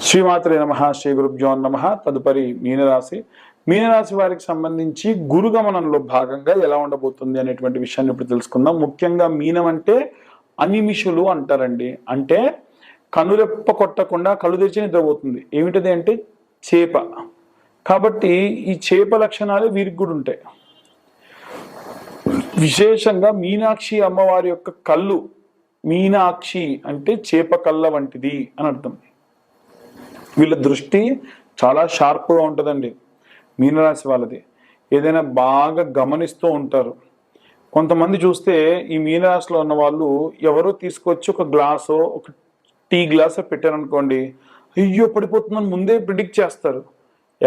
శ్రీమాత్రే నమః, శ్రీ గురుభ్యో నమః. తదుపరి మీనరాశి. మీనరాశి వారికి సంబంధించి గురుగమనంలో భాగంగా ఎలా ఉండబోతుంది అనేటువంటి విషయాన్ని ఇప్పుడు తెలుసుకుందాం. ముఖ్యంగా మీనం అంటే అనిమిషులు అంటారండి. అంటే కనురెప్ప కొట్టకుండా కళ్ళు తెరిచి నిద్రపోతుంది. ఏమిటది అంటే చేప. కాబట్టి ఈ చేప లక్షణాలు వీరికి కూడా ఉంటాయి. విశేషంగా మీనాక్షి అమ్మవారి యొక్క కళ్ళు, మీనాక్షి అంటే చేప కళ్ళ వంటిది అని అర్థం. వీళ్ళ దృష్టి చాలా షార్ప్గా ఉంటుందండి మీనరాశి వాళ్ళది. ఏదైనా బాగా గమనిస్తూ ఉంటారు. కొంతమంది చూస్తే ఈ మీనరాశిలో ఉన్న వాళ్ళు ఎవరో తీసుకొచ్చి ఒక గ్లాసో ఒక టీ గ్లాసో పెట్టారనుకోండి, అయ్యో పడిపోతుందని ముందే ప్రిడిక్ట్ చేస్తారు.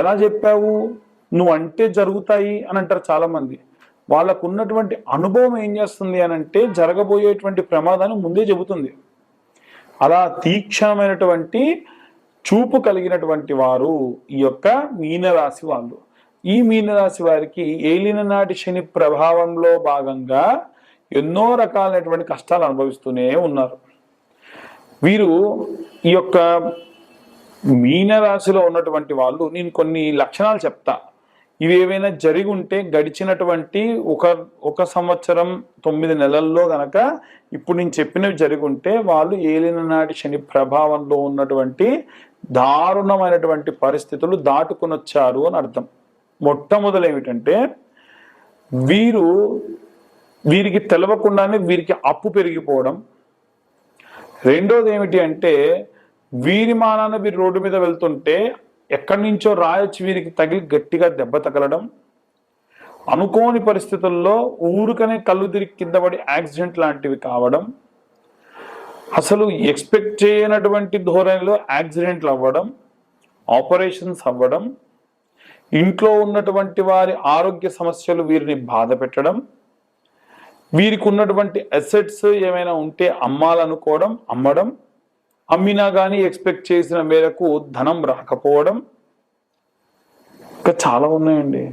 ఎలా చెప్పావు, నువ్వు అంటే జరుగుతాయి అని అంటారు చాలామంది. వాళ్ళకు ఉన్నటువంటి అనుభవం ఏం చేస్తుంది అని అంటే జరగబోయేటువంటి ప్రమాదాన్ని ముందే చెబుతుంది. అలా తీక్షణమైనటువంటి చూపు కలిగినటువంటి వారు ఈ యొక్క మీనరాశి వాళ్ళు. ఈ మీనరాశి వారికి ఏలిన నాటి శని ప్రభావంలో భాగంగా ఎన్నో రకాలైనటువంటి కష్టాలు అనుభవిస్తూనే ఉన్నారు. వీరు ఈ యొక్క మీనరాశిలో ఉన్నటువంటి వాళ్ళు, నేను కొన్ని లక్షణాలు చెప్తా. ఇవి ఏవైనా జరిగి ఉంటే గడిచినటువంటి ఒక సంవత్సరం 9 నెలల్లో గనక ఇప్పుడు నేను చెప్పినవి జరిగి ఉంటే వాళ్ళు ఏలిన నాటి శని ప్రభావంలో ఉన్నటువంటి దారుణమైనటువంటి పరిస్థితులు దాటుకుని వచ్చారు అని అర్థం. మొట్టమొదలు ఏమిటంటే వీరికి తెలవకుండానే వీరికి అప్పు పెరిగిపోవడం. రెండోది ఏమిటి అంటే వీరి మానాన వీరు రోడ్డు మీద వెళ్తుంటే ఎక్కడి నుంచో రాయొచ్చి వీరికి తగిలి గట్టిగా దెబ్బ తగలడం. అనుకోని పరిస్థితుల్లో ఊరికనే కళ్ళు తిరిగి కింద పడి యాక్సిడెంట్ లాంటివి కావడం. అసలు ఎక్స్పెక్ట్ చేయనటువంటి ధోరణిలో యాక్సిడెంట్లు అవ్వడం, ఆపరేషన్స్ అవ్వడం, ఇంట్లో ఉన్నటువంటి వారి ఆరోగ్య సమస్యలు వీరిని బాధ పెట్టడం, వీరికి ఉన్నటువంటి అసెట్స్ ఏమైనా ఉంటే అమ్మాలనుకోవడం, అమ్మడం, అమ్మినా కానీ ఎక్స్పెక్ట్ చేసిన మేరకు ధనం రాకపోవడం. ఇంకా చాలా ఉన్నాయండి.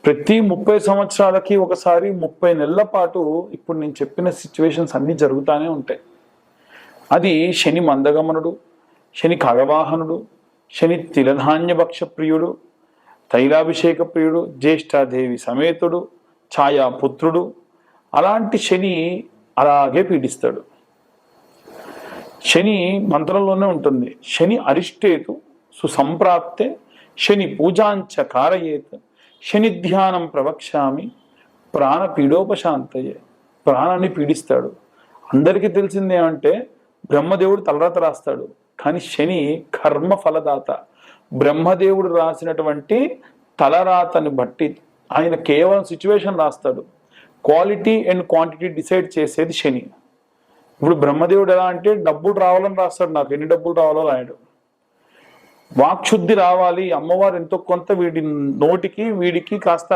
ప్రతి 30 సంవత్సరాలకి ఒకసారి 30 నెలల పాటు ఇప్పుడు నేను చెప్పిన సిచ్యువేషన్స్ అన్నీ జరుగుతూనే ఉంటాయి. అది శని మందగమనుడు, శని ఖగవాహనుడు, శని తిలధాన్యభక్ష ప్రియుడు, తైలాభిషేక ప్రియుడు, జ్యేష్ఠాదేవి సమేతుడు, ఛాయాపుత్రుడు. అలాంటి శని అలాగే పీడిస్తాడు. శని మంత్రంలోనే ఉంటుంది. శని అరిష్టేతు సుసంప్రాప్తే శని పూజాంచ కారయేత్ శని ధ్యానం ప్రవక్ష్యామి ప్రాణ పీడోపశాంతయే. ప్రాణాన్ని పీడిస్తాడు. అందరికీ తెలిసిందేమంటే బ్రహ్మదేవుడు తలరాత రాస్తాడు, కానీ శని కర్మ ఫలదాత. బ్రహ్మదేవుడు రాసినటువంటి తలరాతని బట్టి ఆయన కేవలం సిచ్యువేషన్ రాస్తాడు. క్వాలిటీ అండ్ క్వాంటిటీ డిసైడ్ చేసేది శని. ఇప్పుడు బ్రహ్మదేవుడు ఎలా అంటే డబ్బులు రావాలని రాస్తాడు, నాకు ఎన్ని డబ్బులు రావాలో రాయడు. వాక్శుద్ధి రావాలి, అమ్మవారు ఎంతో కొంత వీడి నోటికి వీడికి కాస్త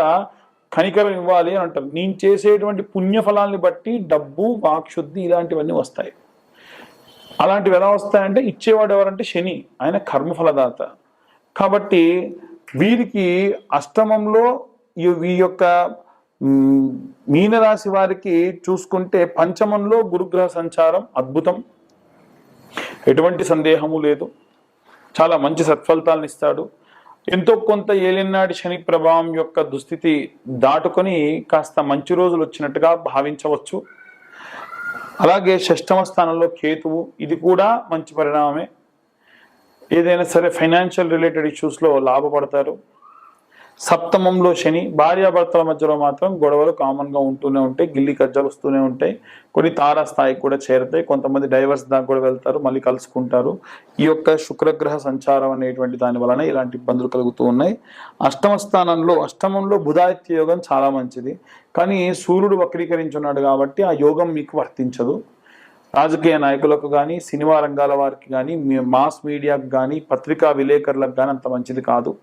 కనికరం ఇవ్వాలి అని అంటారు. నేను చేసేటువంటి పుణ్యఫలాన్ని బట్టి డబ్బు, వాక్శుద్ధి ఇలాంటివన్నీ వస్తాయి. అలాంటివి ఎలా వస్తాయంటే ఇచ్చేవాడు ఎవరంటే శని, ఆయన కర్మఫలదాత. కాబట్టి వీరికి అష్టమంలో ఈ యొక్క మీనరాశి వారికి చూసుకుంటే పంచమంలో గురుగ్రహ సంచారం అద్భుతం, ఎటువంటి సందేహము లేదు. చాలా మంచి సత్ఫలితాలను ఇస్తాడు. ఎంతో కొంత ఏలినాటి శని ప్రభావం యొక్క దుస్థితి దాటుకొని కాస్త మంచి రోజులు వచ్చినట్టుగా భావించవచ్చు. అలాగే షష్టమ స్థానంలో కేతువు, ఇది కూడా మంచి పరిణామమే. ఏదైనా సరే ఫైనాన్షియల్ రిలేటెడ్ ఇష్యూస్లో లాభపడతారు. సప్తమంలో శని, భార్యాభర్తల మధ్యలో మాత్రం గొడవలు కామన్గా ఉంటూనే ఉంటాయి, గిల్లి కజ్జాలు వస్తూనే ఉంటాయి. కొన్ని తారాస్థాయికి కూడా చేరుతాయి. కొంతమంది డైవర్స్ దాకా కూడా వెళ్తారు, మళ్ళీ కలుసుకుంటారు. ఈ యొక్క శుక్రగ్రహ సంచారం అనేటువంటి దాని వలన ఇలాంటి ఇబ్బందులు కలుగుతూ ఉన్నాయి. అష్టమంలో బుధాదిత్య యోగం చాలా మంచిది, కానీ సూర్యుడు వక్రీకరించున్నాడు కాబట్టి ఆ యోగం మీకు వర్తించదు. రాజకీయ నాయకులకు కానీ, సినిమా రంగాల వారికి కానీ, మాస్ మీడియాకు కానీ, పత్రికా విలేకరులకు కానీ అంత మంచిది కాదు.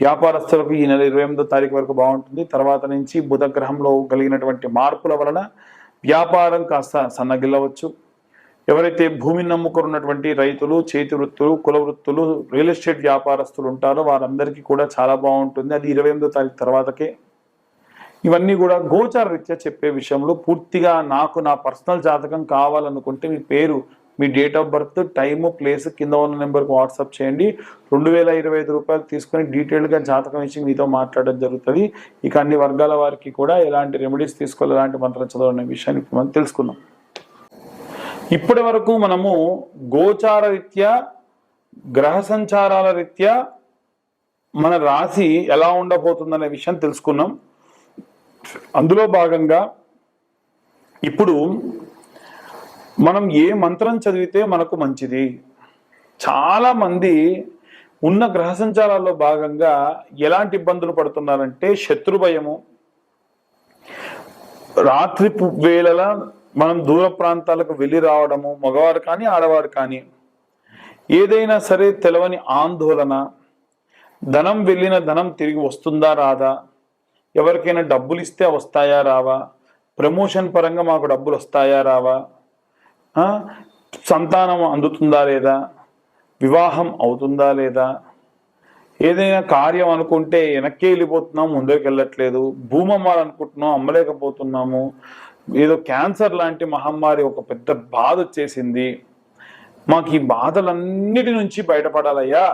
వ్యాపారస్తులకు ఈ నెల 28వ తారీఖు వరకు బాగుంటుంది. తర్వాత నుంచి బుధగ్రహంలో కలిగినటువంటి మార్పుల వలన వ్యాపారం కాస్త సన్నగిల్లవచ్చు. ఎవరైతే భూమిని నమ్ముకున్నటువంటి రైతులు, చేతి వృత్తులు, కుల వృత్తులు, రియల్ ఎస్టేట్ వ్యాపారస్తులు ఉంటారో వారందరికీ కూడా చాలా బాగుంటుంది. అది 28వ తారీఖు తర్వాతకే. ఇవన్నీ కూడా గోచార రీత్యా చెప్పే విషయంలో పూర్తిగా నాకు నా పర్సనల్ జాతకం కావాలనుకుంటే మీ పేరు మీ date of birth, time, place కింద ఉన్న నెంబర్కి వాట్సాప్ చేయండి. 2025 రూపాయలు తీసుకొని డీటెయిల్గా జాతకం ఇచ్చి మీతో మాట్లాడడం జరుగుతుంది. ఇక అన్ని వర్గాల వారికి కూడా ఎలాంటి రెమెడీస్ తీసుకోవాలి, ఎలాంటి మంత్రం చదవాలనే విషయాన్ని మనం తెలుసుకుందాం. ఇప్పటి వరకు మనము గోచార రీత్యా, గ్రహ సంచారాల రీత్యా మన రాశి ఎలా ఉండబోతుందనే విషయం తెలుసుకున్నాం. అందులో భాగంగా ఇప్పుడు మనం ఏ మంత్రం చదివితే మనకు మంచిది. చాలా మంది ఉన్న గ్రహ సంచారాల్లో భాగంగా ఎలాంటి ఇబ్బందులు పడుతున్నారంటే శత్రు భయము, రాత్రి వేళల మనం దూర ప్రాంతాలకు వెళ్ళి రావడము, మగవారు కానీ ఆడవారు కానీ, ఏదైనా సరే తెలవని ఆందోళన, ధనం వెళ్ళిన ధనం తిరిగి వస్తుందా రాదా, ఎవరికైనా డబ్బులు ఇస్తే వస్తాయా రావా, ప్రమోషన్ పరంగా మాకు డబ్బులు వస్తాయా రావా, సంతానం అందుతుందా లేదా, వివాహం అవుతుందా లేదా, ఏదైనా కార్యం అనుకుంటే వెనక్కి వెళ్ళిపోతున్నాం, ముందుకు వెళ్ళట్లేదు, భూమి అమ్మాలనుకుంటున్నాం, అమ్మలేకపోతున్నాము, ఏదో క్యాన్సర్ లాంటి మహమ్మారి ఒక పెద్ద బాధ వచ్చేసింది, మాకు ఈ బాధలన్నిటి నుంచి బయటపడాలయ్యా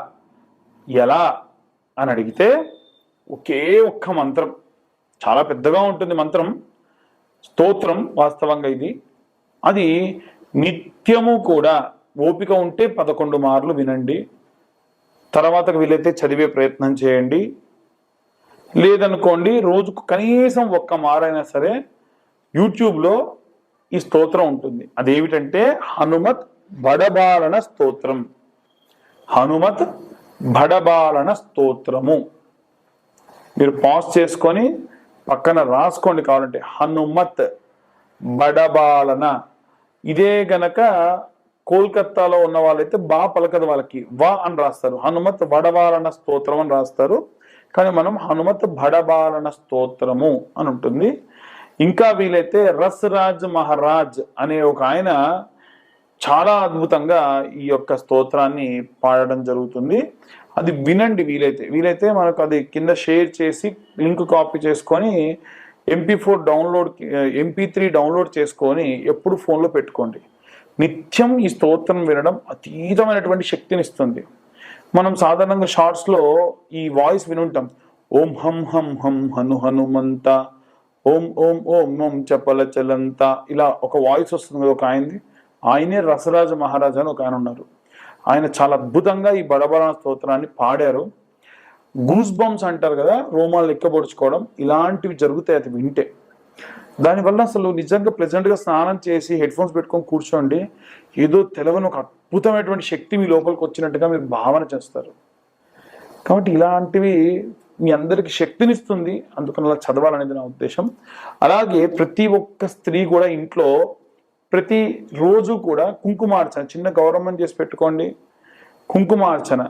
ఎలా అని అడిగితే ఒకే ఒక్క మంత్రం, చాలా పెద్దగా ఉంటుంది మంత్రం, స్తోత్రం వాస్తవంగా ఇది. అది నిత్యము కూడా ఓపిక ఉంటే 11 మార్లు వినండి, తర్వాతకు వీలైతే చదివే ప్రయత్నం చేయండి. లేదనుకోండి రోజుకు కనీసం ఒక్క మారైనా సరే యూట్యూబ్లో ఈ స్తోత్రం ఉంటుంది. అదేమిటంటే హనుమత్ బడబాలన స్తోత్రం. హనుమత్ బడబాలన స్తోత్రము. మీరు పాజ్ చేసుకొని పక్కన రాసుకోండి కావాలంటే, హనుమత్ బడబాలన. ఇదే గనక కోల్కత్తాలో ఉన్న వాళ్ళైతే బా పలకదు, వాళ్ళకి వా అని రాస్తారు, హనుమత్ బడబాలన స్తోత్రం అని రాస్తారు. కానీ మనం హనుమత్ బడబాలన స్తోత్రము అని ఉంటుంది. ఇంకా వీలైతే రసరాజ్ మహారాజ్ అనే ఒక ఆయన చాలా అద్భుతంగా ఈ యొక్క స్తోత్రాన్ని పాడడం జరుగుతుంది. అది వినండి వీలైతే మనకు అది కింద షేర్ చేసి లింక్ కాపీ చేసుకొని MP3 డౌన్లోడ్ చేసుకొని ఎప్పుడు ఫోన్లో పెట్టుకోండి. నిత్యం ఈ స్తోత్రం వినడం అతీతమైనటువంటి శక్తిని ఇస్తుంది. మనం సాధారణంగా షార్ట్స్లో ఈ వాయిస్ వినుంటాం, ఓం హం హం హం హను హనుమంత, ఓం ఓం ఓం ఓం చపల చలంత, ఇలా ఒక వాయిస్ వస్తుంది కదా ఒక ఆయనది. ఆయనే రసరాజ మహారాజు అని ఒక ఆయన ఉన్నారు. ఆయన చాలా అద్భుతంగా ఈ బడబడ స్తోత్రాన్ని పాడారు. గూస్ బంప్స్ అంటారు కదా, రోమాలు ఎక్కబొడుచుకోవడం, ఇలాంటివి జరుగుతాయి అది వింటే. దానివల్ల అసలు నిజంగా ప్లెజెంట్గా స్నానం చేసి హెడ్ ఫోన్స్ పెట్టుకొని కూర్చోండి, ఏదో తెలవని ఒక అద్భుతమైనటువంటి శక్తి మీ లోపలికి వచ్చినట్టుగా మీరు భావన చేస్తారు. కాబట్టి ఇలాంటివి మీ అందరికి శక్తినిస్తుంది, అందుకని అలా చదవాలనేది నా ఉద్దేశం. అలాగే ప్రతి ఒక్క స్త్రీ కూడా ఇంట్లో ప్రతి రోజు కూడా కుంకుమార్చన, చిన్న గౌరవం చేసి పెట్టుకోండి. కుంకుమార్చన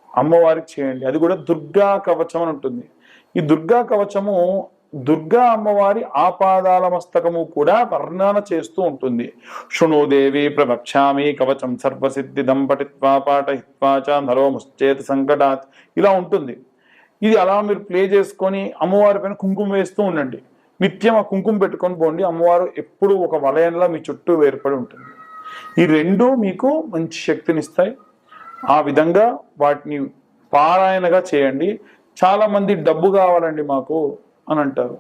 అమ్మవారికి చేయండి. అది కూడా దుర్గా కవచం అని ఉంటుంది. ఈ దుర్గా కవచము దుర్గా అమ్మవారి ఆపాదాల మస్తకము కూడా వర్ణన చేస్తూ ఉంటుంది. శృణోదేవి ప్రవక్ష్యామి కవచం సర్వసిద్ధిదం పఠిత్వా పాఠయిత్వా చ నరో ముశ్చేత సంకటాత్, ఇలా ఉంటుంది. ఇది అలా మీరు ప్లే చేసుకొని అమ్మవారి పైన కుంకుమ వేస్తూ ఉండండి. నిత్యం ఆ కుంకుమ పెట్టుకొని పోండి. అమ్మవారు ఎప్పుడు ఒక వలయంలో మీ చుట్టూ ఏర్పడి ఉంటుంది. ఈ రెండు మీకు మంచి శక్తినిస్తాయి. ఆ విధంగా వాటిని పారాయణగా చేయండి. చాలా మంది డబ్బు కావాలండి మాకు అని అంటారు.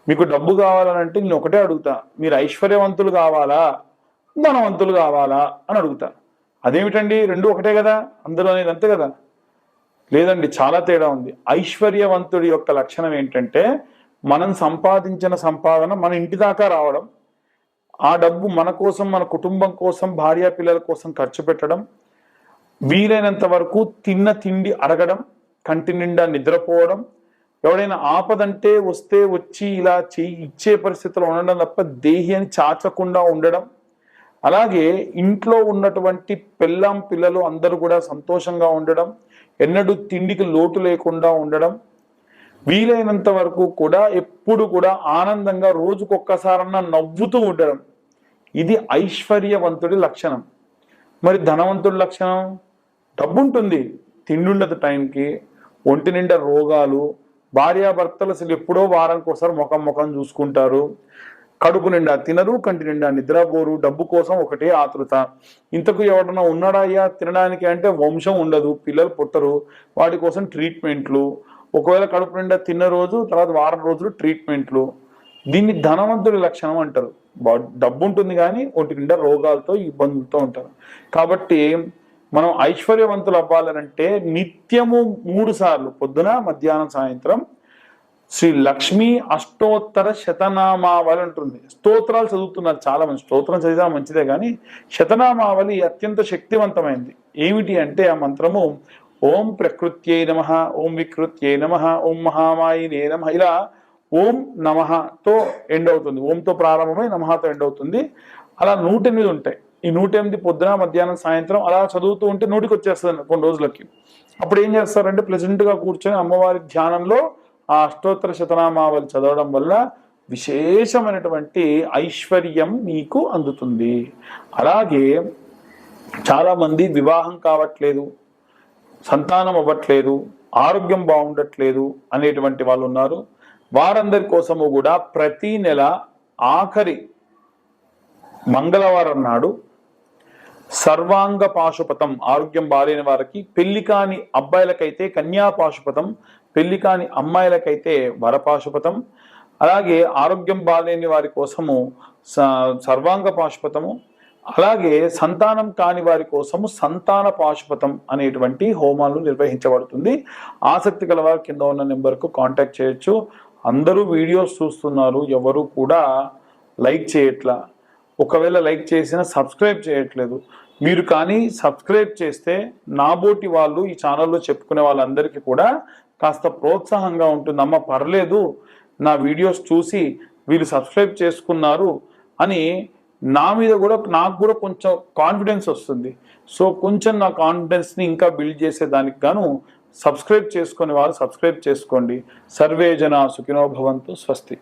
మీకు డబ్బు కావాలనంటే నేను ఒకటే అడుగుతా, మీరు ఐశ్వర్యవంతులు కావాలా ధనవంతులు కావాలా అని అడుగుతా. అదేమిటండి రెండు ఒకటే కదా, అందరూ అనేది అంతే కదా? లేదండి, చాలా తేడా ఉంది. ఐశ్వర్యవంతుడి యొక్క లక్షణం ఏంటంటే మనం సంపాదించిన సంపాదన మన ఇంటి దాకా రావడం, ఆ డబ్బు మన కోసం, మన కుటుంబం కోసం, భార్య పిల్లల కోసం ఖర్చు పెట్టడం, వీలైనంత వరకు తిన్న తిండి అరగడం, కంటి నిండా నిద్రపోవడం, ఎవడైనా ఆపదంటే వస్తే వచ్చి ఇలా ఇచ్చే పరిస్థితిలో ఉండడం తప్ప దేహి అని చాచకుండా ఉండడం, అలాగే ఇంట్లో ఉన్నటువంటి పెళ్ళాం పిల్లలు అందరూ కూడా సంతోషంగా ఉండడం, ఎన్నడూ తిండికి లోటు లేకుండా ఉండడం, వీలైనంత వరకు కూడా ఎప్పుడు కూడా ఆనందంగా రోజుకొక్కసారన్నా నవ్వుతూ ఉండడం, ఇది ఐశ్వర్యవంతుడి లక్షణం. మరి ధనవంతుడి లక్షణం, డబ్బు ఉంటుంది, తిండి ఉండదు టైంకి, ఒంటి నిండా రోగాలు, భార్యాభర్తలు అసలు ఎప్పుడో వారానికి ఒకసారి ముఖం చూసుకుంటారు, కడుపు నిండా తినరు, కంటి నిండా నిద్రపోరు, డబ్బు కోసం ఒకటే ఆతృత. ఇంతకు ఎవడన్నా ఉన్నాడా అయ్యా తినడానికి అంటే వంశం ఉండదు, పిల్లలు పుట్టరు, వాటి కోసం ట్రీట్మెంట్లు. ఒకవేళ కడుపు నిండా తిన్న రోజు తర్వాత వారం రోజులు ట్రీట్మెంట్లు. దీన్ని ధనవంతుడి లక్షణం అంటారు. డబ్బు ఉంటుంది కానీ ఒంటి నిండా రోగాలతో ఇబ్బందులతో ఉంటారు. కాబట్టి మనం ఐశ్వర్యవంతులు అవ్వాలనంటే నిత్యము 3 సార్లు పొద్దున, మధ్యాహ్నం, సాయంత్రం శ్రీ లక్ష్మీ అష్టోత్తర శతనామావళి ఉంటుంది. స్తోత్రాలు చదువుతున్నారు చాలా మంది. స్తోత్రం చదివినా మంచిదే కానీ శతనామావళి అత్యంత శక్తివంతమైంది. ఏమిటి అంటే ఆ మంత్రము ఓం ప్రకృత్యై నమః, ఓం వికృత్యై నమః, ఓం మహామాయినే నమః, ఇలా ఓం నమఃతో ఎండ్ అవుతుంది. ఓంతో ప్రారంభమై నమఃతో ఎండ్ అవుతుంది. అలా 108 ఉంటాయి. ఈ 108 పొద్దున, మధ్యాహ్నం, సాయంత్రం అలా చదువుతూ ఉంటే నోటికి వచ్చేస్తుంది కొన్ని రోజులకి. అప్పుడు ఏం చేస్తారంటే ప్లెజెంట్గా కూర్చొని అమ్మవారి ధ్యానంలో ఆ అష్టోత్తర శతనామావళి చదవడం వల్ల విశేషమైనటువంటి ఐశ్వర్యం మీకు అందుతుంది. అలాగే చాలామంది వివాహం కావట్లేదు, సంతానం అవ్వట్లేదు, ఆరోగ్యం బాగుండట్లేదు అనేటువంటి వాళ్ళు ఉన్నారు. వారందరి కోసము కూడా ప్రతి నెల ఆఖరి మంగళవారం నాడు సర్వాంగ పాశుపతం, ఆరోగ్యం బాలేని వారికి, పెళ్లి కాని అబ్బాయిలకైతే కన్యా పాశుపతం, పెళ్లి కాని అమ్మాయిలకైతే వరపాశుపతం, అలాగే ఆరోగ్యం బాలేని వారి కోసము సర్వాంగ పాశుపతము, అలాగే సంతానం కాని వారి కోసము సంతాన పాశుపతం అనేటువంటి హోమాలు నిర్వహించబడుతుంది. ఆసక్తి గల వారు కింద ఉన్న నెంబర్కు కాంటాక్ట్ చేయొచ్చు. అందరూ వీడియోస్ చూస్తున్నారు, ఎవరు కూడా లైక్ చేయట్లా. ఒకవేళ లైక్ చేసినా సబ్స్క్రైబ్ చేయట్లేదు. మీరు కానీ సబ్స్క్రైబ్ చేస్తే నాబోటి వాళ్ళు ఈ ఛానల్లో చెప్పుకునే వాళ్ళందరికీ కూడా కాస్త ప్రోత్సాహంగా ఉంటుంది. అమ్మ పర్లేదు, నా వీడియోస్ చూసి వీళ్ళు సబ్స్క్రైబ్ చేసుకున్నారు అని నా మీద కూడా నాకు కూడా కొంచెం కాన్ఫిడెన్స్ వస్తుంది. సో కొంచెం నా కాన్ఫిడెన్స్ని ఇంకా బిల్డ్ చేసేదానికి గాను సబ్స్క్రైబ్ చేసుకునే వాళ్ళు సబ్స్క్రైబ్ చేసుకోండి. సర్వే జనా సుఖినో భవంతు. స్వస్తి.